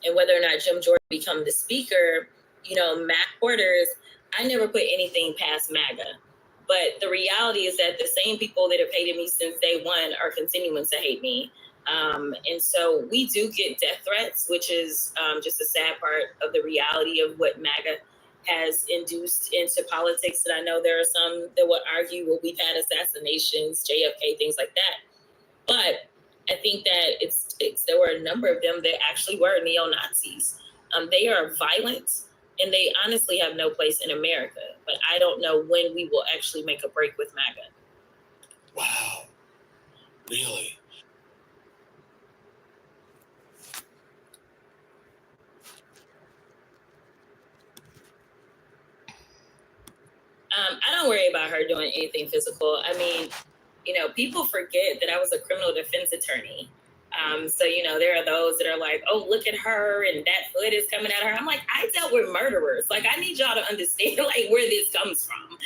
and whether or not Jim Jordan become the speaker, Matt Porter's, I never put anything past MAGA. But the reality is that the same people that have hated me since day one are continuing to hate me. And so we do get death threats, which is just a sad part of the reality of what MAGA has induced into politics. And I know there are some that would argue, well, we've had assassinations, JFK, things like that. But I think that there were a number of them that actually were neo-Nazis. They are violent, and they honestly have no place in America. But I don't know when we will actually make a break with MAGA. Wow. Really? I don't worry about her doing anything physical. I mean, people forget that I was a criminal defense attorney. So, there are those that are like, oh, look at her and that hood is coming at her. I'm like, I dealt with murderers. Like, I need y'all to understand, like, where this comes from.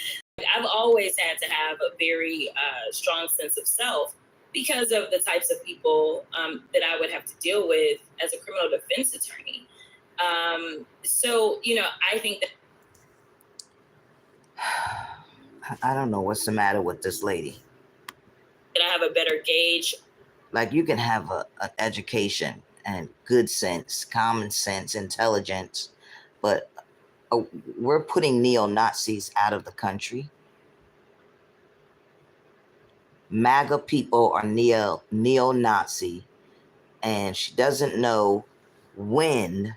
I've always had to have a very strong sense of self because of the types of people that I would have to deal with as a criminal defense attorney. So, I think that I don't know what's the matter with this lady. I have a better gauge. Like, you can have an education and good sense, common sense, intelligence, but we're putting neo-Nazis out of the country. MAGA people are neo-Nazi, and she doesn't know when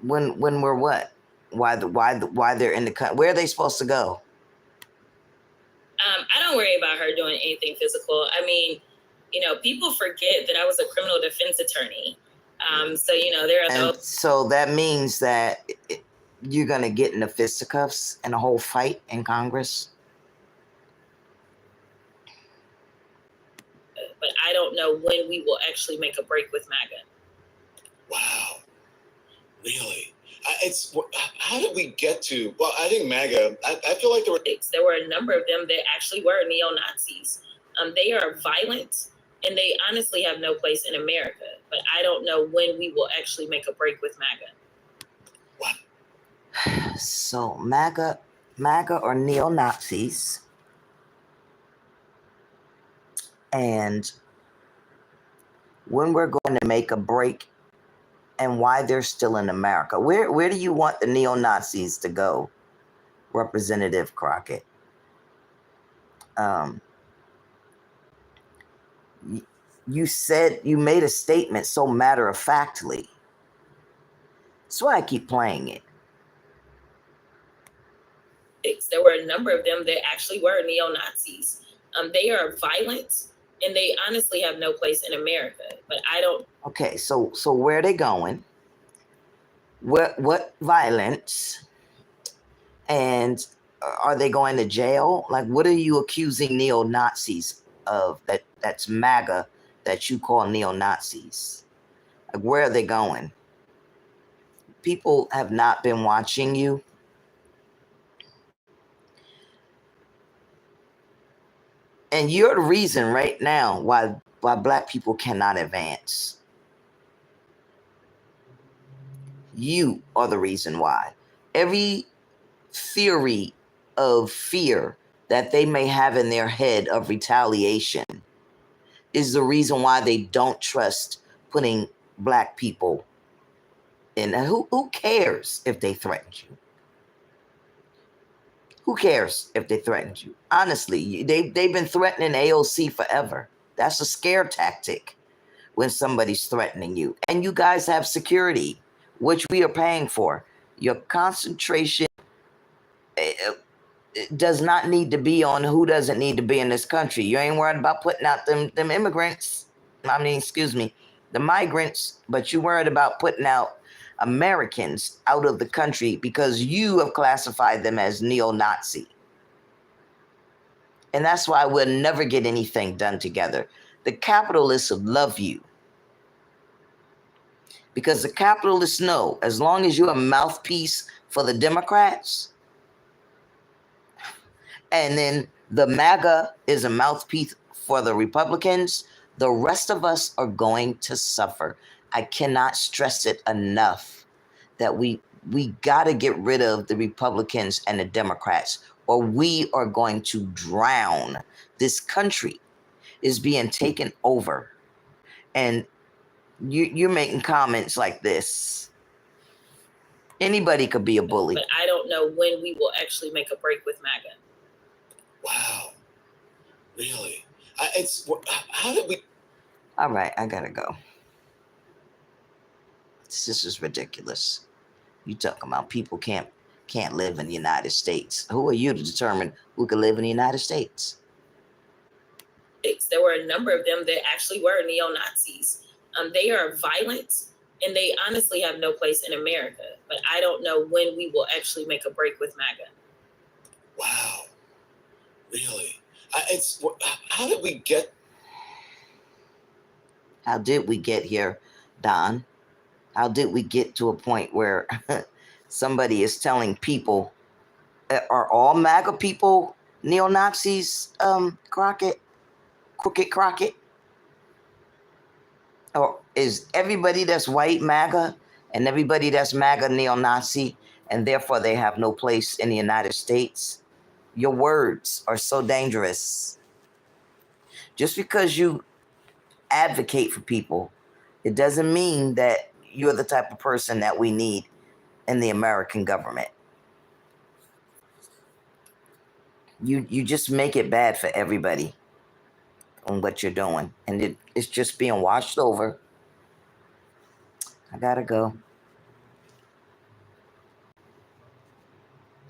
we're what? Why they're in the country? Where are they supposed to go? I don't worry about her doing anything physical. I mean, people forget that I was a criminal defense attorney. So, there are those. So that means that you're going to get in the fisticuffs and a whole fight in Congress? But I don't know when we will actually make a break with MAGA. Wow. Really? How did we get to? Well, I think MAGA. I feel like there were a number of them that actually were neo-Nazis. They are violent, and they honestly have no place in America. But I don't know when we will actually make a break with MAGA. What? So MAGA are neo-Nazis, and when we're going to make a break. And why they're still in America. Where do you want the neo-Nazis to go, Representative Crockett? You said, you made a statement so matter-of-factly. That's why I keep playing it. There were a number of them that actually were neo-Nazis. They are violent, and they honestly have no place in America. But I don't. Okay, so where are they going? What violence? And are they going to jail? Like, what are you accusing neo-Nazis of? That's MAGA that you call neo-Nazis. Like, where are they going? People have not been watching you. And you're the reason right now why Black people cannot advance. You are the reason why. Every theory of fear that they may have in their head of retaliation is the reason why they don't trust putting Black people in. Who cares if they threatened you? Who cares if they threatened you? Honestly, they've been threatening AOC forever. That's a scare tactic when somebody's threatening you. And you guys have security, which we are paying for. Your concentration does not need to be on who doesn't need to be in this country. You ain't worried about putting out them immigrants. The migrants, but you worried about putting out Americans out of the country because you have classified them as neo-Nazi. And that's why we'll never get anything done together. The capitalists love you. Because the capitalists know, as long as you're a mouthpiece for the Democrats, and then the MAGA is a mouthpiece for the Republicans, The rest of us are going to suffer. I cannot stress it enough that we got to get rid of the Republicans and the Democrats, or we are going to drown. This country is being taken over. And you're making comments like this. Anybody could be a bully. But I don't know when we will actually make a break with MAGA. Wow. Really? How did we? All right, I gotta go. This is ridiculous. You talking about people can't live in the United States. Who are you to determine who can live in the United States? There were a number of them that actually were neo-Nazis. They are violent, and they honestly have no place in America. But I don't know when we will actually make a break with MAGA. Wow. Really? How did we get? How did we get here, Don? How did we get to a point where somebody is telling people, are all MAGA people neo-Nazis, Crockett? Crooked Crockett? Or is everybody that's white MAGA and everybody that's MAGA neo-Nazi, and therefore they have no place in the United States? Your words are so dangerous. Just because you advocate for people, it doesn't mean that you're the type of person that we need in the American government. You just make it bad for everybody on what you're doing, and it's just being washed over. I gotta go.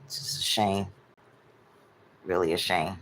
This is a shame. Really a shame.